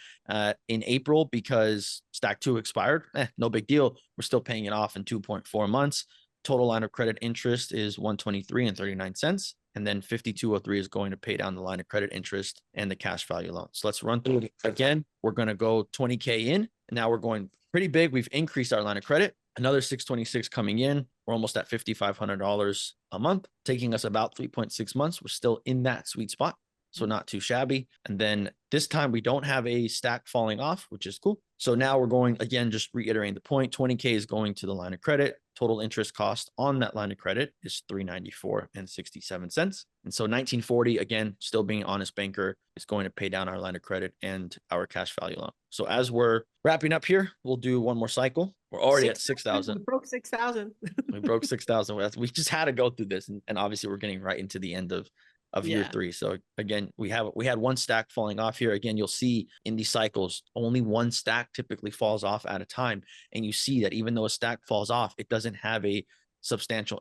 in April because stack 2 expired. No big deal. We're still paying it off in 2.4 months. Total line of credit interest is 123 and 39 cents. And then 5203 is going to pay down the line of credit interest and the cash value loan. So let's run through it again. We're going to go 20K in, and now we're going pretty big. We've increased our line of credit. Another 626 coming in. We're almost at $5,500 a month, taking us about 3.6 months. We're still in that sweet spot, so not too shabby. And then this time we don't have a stack falling off, which is cool. So now we're going, again, just reiterating the point, 20K is going to the line of credit. Total interest cost on that line of credit is $394 and 67 cents. And so 1940, again, still being an honest banker, is going to pay down our line of credit and our cash value loan. So as we're wrapping up here, we'll do one more cycle. We're already at 6,000. We broke 6,000. We broke 6,000. We just had to go through this. And obviously we're getting right into the end of year 3. So again, we had one stack falling off here. Again, you'll see in these cycles, only one stack typically falls off at a time. And you see that even though a stack falls off, it doesn't have a substantial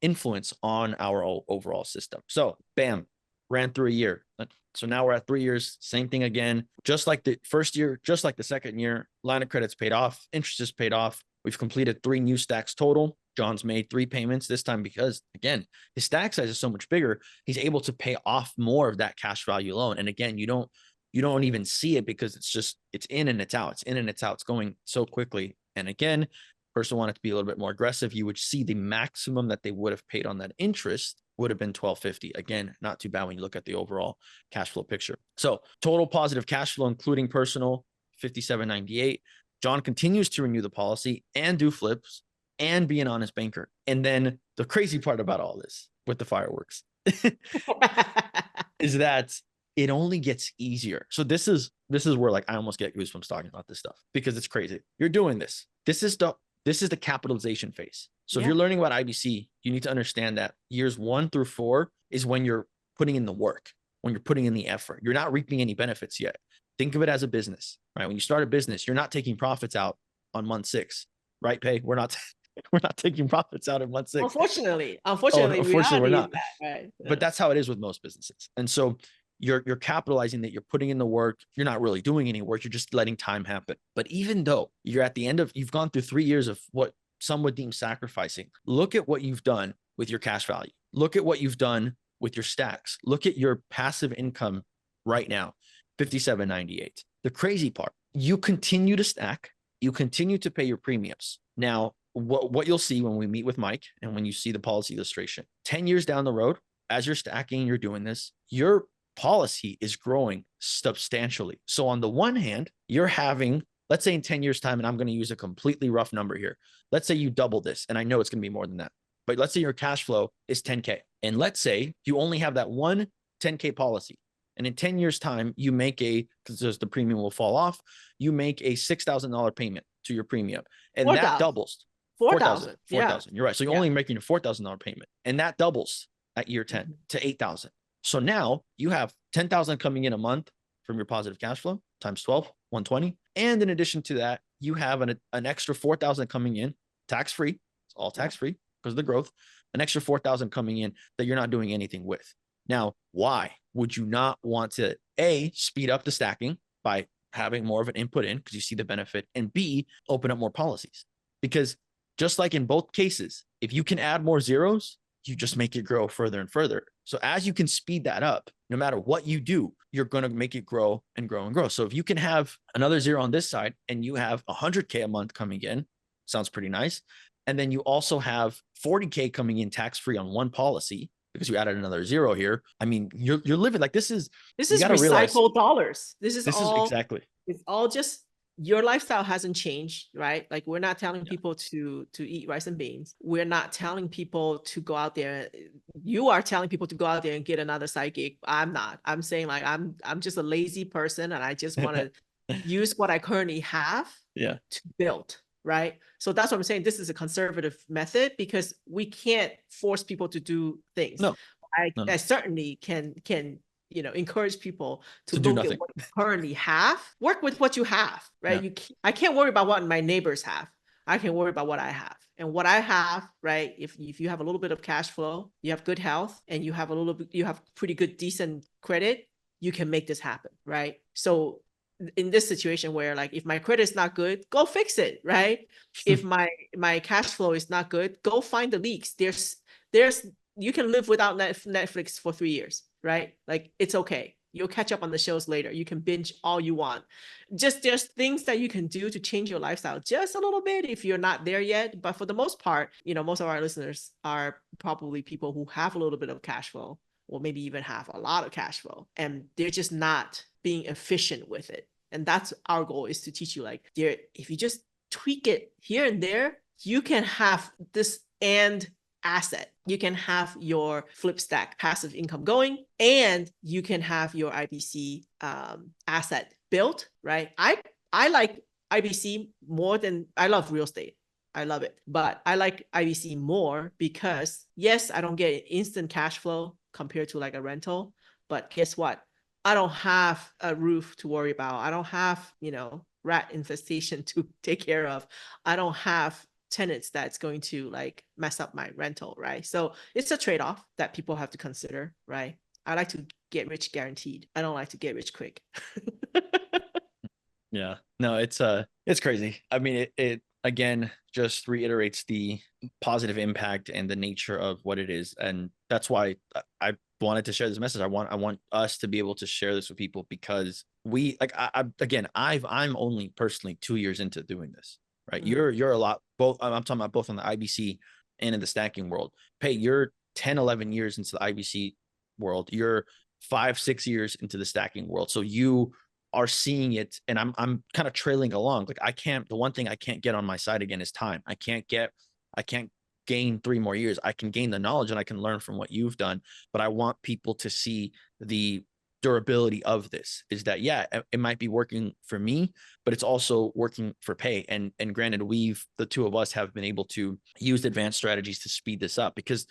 influence on our overall system. So bam, ran through a year. So now we're at 3 years, same thing again. Just like the first year, just like the second year, line of credit's paid off, interest is paid off. We've completed 3 new stacks total. John's made 3 payments this time because, again, his stack size is so much bigger. He's able to pay off more of that cash value loan. And again, you don't even see it because it's in and it's out. It's in and it's out. It's going so quickly. And again, person wanted to be a little bit more aggressive. You would see the maximum that they would have paid on that interest would have been $1,250. Again, not too bad when you look at the overall cash flow picture. So total positive cash flow, including personal, $57.98. John continues to renew the policy and do flips and be an honest banker. And then the crazy part about all this with the fireworks is that it only gets easier. So this is where, like, I almost get goosebumps talking about this stuff because it's crazy. You're doing this. This is the capitalization phase. So if you're learning about IBC, you need to understand that years 1 through 4 is when you're putting in the work, when you're putting in the effort. You're not reaping any benefits yet. Think of it as a business, right? When you start a business, you're not taking profits out on month 6, right, Pei? We're not taking profits out in month 6. Unfortunately, we're not. That, right? But that's how it is with most businesses. And so you're capitalizing that, you're putting in the work. You're not really doing any work. You're just letting time happen. But even though you're at the end of, you've gone through 3 years of what some would deem sacrificing, look at what you've done with your cash value. Look at what you've done with your stacks. Look at your passive income right now, $57.98. The crazy part, you continue to stack, you continue to pay your premiums. Now, what you'll see when we meet with Mike and when you see the policy illustration, 10 years down the road, as you're stacking, you're doing this, your policy is growing substantially. So on the one hand, you're having, let's say in 10 years time, and I'm going to use a completely rough number here. Let's say you double this, and I know it's going to be more than that, but let's say your cash flow is 10K. And let's say you only have that one 10K policy. And in 10 years time, you make because the premium will fall off, you make a $6,000 payment to your premium. And 4, that doubles. 4,000. 4,000. You're right. So you're only making a $4,000 payment. And that doubles at year 10 to 8,000. So now you have 10,000 coming in a month from your positive cash flow times 12, 120. And in addition to that, you have an extra 4,000 coming in tax-free. It's all tax-free because of the growth. An extra 4,000 coming in that you're not doing anything with. Now, why would you not want to speed up the stacking by having more of an input in because you see the benefit, and B, open up more policies? Because just like in both cases, if you can add more zeros, you just make it grow further and further. So as you can speed that up, no matter what you do, you're going to make it grow and grow and grow. So if you can have another zero on this side and you have 100K a month coming in, sounds pretty nice. And then you also have 40K coming in tax-free on one policy because you added another zero here. I mean, you're living like this is recycled dollars. This is exactly. It's all just, your lifestyle hasn't changed, right? Like, we're not telling people to eat rice and beans. We're not telling people to go out there. You are telling people to go out there and get another side gig. I'm not. I'm saying, like, I'm just a lazy person and I just want to use what I currently have to build, right? So that's what I'm saying. This is a conservative method because we can't force people to do things. No. I certainly can encourage people to To do look at nothing. what you currently have, work with what you have, right? Yeah. I can't worry about what my neighbors have. I can worry about what I have. And what I have, right? If you have a little bit of cash flow, you have good health, and you have pretty good, decent credit, you can make this happen, right? So in this situation where, like, if my credit is not good, go fix it, right? If my cash flow is not good, go find the leaks. There's you can live without Netflix for 3 years, right? Like, it's okay. You'll catch up on the shows later. You can binge all you want. Just there's things that you can do to change your lifestyle just a little bit if you're not there yet. But for the most part, most of our listeners are probably people who have a little bit of cash flow, or maybe even have a lot of cash flow, and they're just not being efficient with it. And that's our goal, is to teach you, like, if you just tweak it here and there, you can have this and asset. You can have your flip stack passive income going, and you can have your IBC asset built, right? I like IBC more than I love real estate. I love it, but I like IBC more because, yes, I don't get instant cash flow compared to like a rental, but guess what? I don't have a roof to worry about. I don't have, rat infestation to take care of. I don't have tenants that's going to like mess up my rental, right? So it's a trade-off that people have to consider, right? I like to get rich guaranteed. I don't like to get rich quick. Yeah. No, it's crazy. I mean, it again just reiterates the positive impact and the nature of what it is. And that's why I wanted to share this message. I want us to be able to share this with people, because we, like, I'm only personally 2 years into doing this, right? Mhm. You're a lot, both, I'm talking about both on the IBC and in the stacking world. Pei, you're 10, 11 years into the IBC world. You're 5, 6 years into the stacking world. So you are seeing it, and I'm kind of trailing along. Like, the one thing I can't get on my side again is time. I can't gain 3 more years. I can gain the knowledge and I can learn from what you've done, but I want people to see the durability of this, is that, yeah, it might be working for me, but it's also working for Pei. And granted, the two of us have been able to use advanced strategies to speed this up, because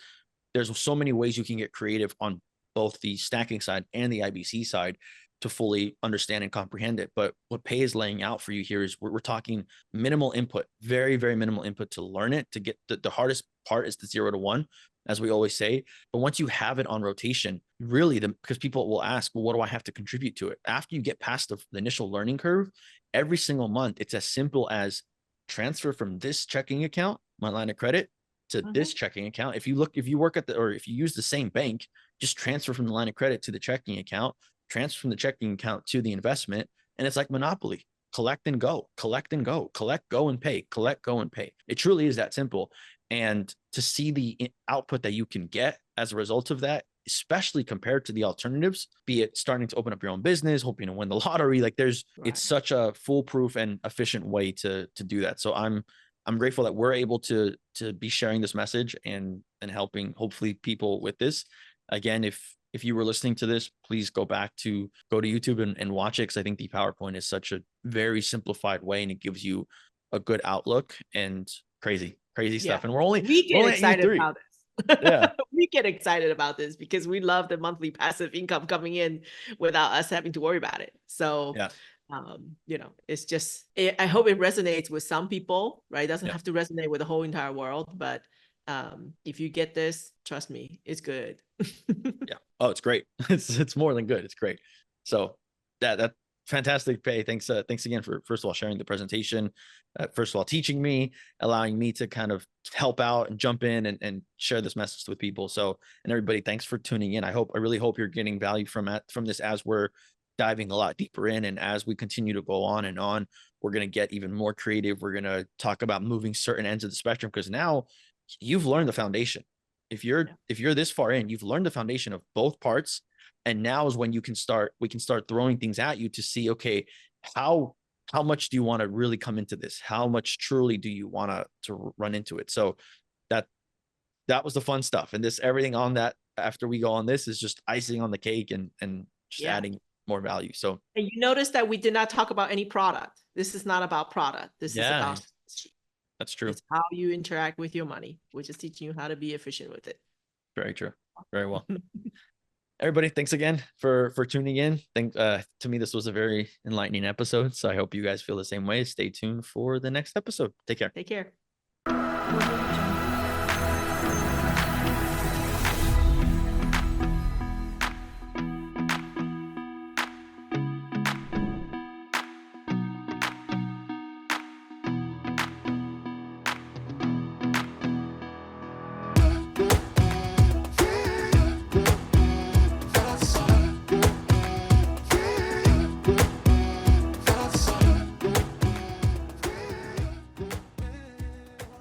there's so many ways you can get creative on both the stacking side and the IBC side to fully understand and comprehend it. But what Pei is laying out for you here is we're talking minimal input, very, very minimal input to learn it. To get the hardest part is the 0 to 1, as we always say. But once you have it on rotation, really, because people will ask, well, what do I have to contribute to it? After you get past the initial learning curve, every single month, it's as simple as transfer from this checking account, my line of credit, to this checking account. If you work at or if you use the same bank, just transfer from the line of credit to the checking account, transfer from the checking account to the investment. And it's like Monopoly: collect and go, collect and go, collect, go and pay, collect, go and pay. It truly is that simple. And to see the output that you can get as a result of that, especially compared to the alternatives, be it starting to open up your own business, hoping to win the lottery, like it's such a foolproof and efficient way to do that. So I'm grateful that we're able to be sharing this message and helping hopefully people with this. Again, if you were listening to this, please go to YouTube and watch it, because I think the PowerPoint is such a very simplified way, and it gives you a good outlook. And crazy stuff. And we're only get at excited U3. about this. Yeah. We get excited about this because we love the monthly passive income coming in without us having to worry about it. So, Yeah. it's just, I hope it resonates with some people, right? It doesn't Yeah. have to resonate with the whole entire world, but if you get this, trust me, it's good. Yeah. Oh, it's great. It's more than good. It's great. So that fantastic, Pei. Thanks again for, first of all, sharing the presentation. First of all, teaching me, allowing me to kind of help out and jump in and share this message with people. So, and everybody, thanks for tuning in. I really hope you're getting value from this, as we're diving a lot deeper in, and as we continue to go on and on, we're going to get even more creative. We're going to talk about moving certain ends of the spectrum, because now you've learned the foundation. If you're this far in, you've learned the foundation of both parts. And now is when we can start throwing things at you to see, okay, how much do you want to really come into this? How much truly do you want to run into it? So that was the fun stuff. And everything on that, after we go on this, is just icing on the cake and just adding more value. So, and you notice that we did not talk about any product. This is not about product. This is about strategy. That's true. It's how you interact with your money, which is teaching you how to be efficient with it. Very true. Very well. everybody, thanks again for tuning in. To me, this was a very enlightening episode. So I hope you guys feel the same way. Stay tuned for the next episode. Take care. Take care.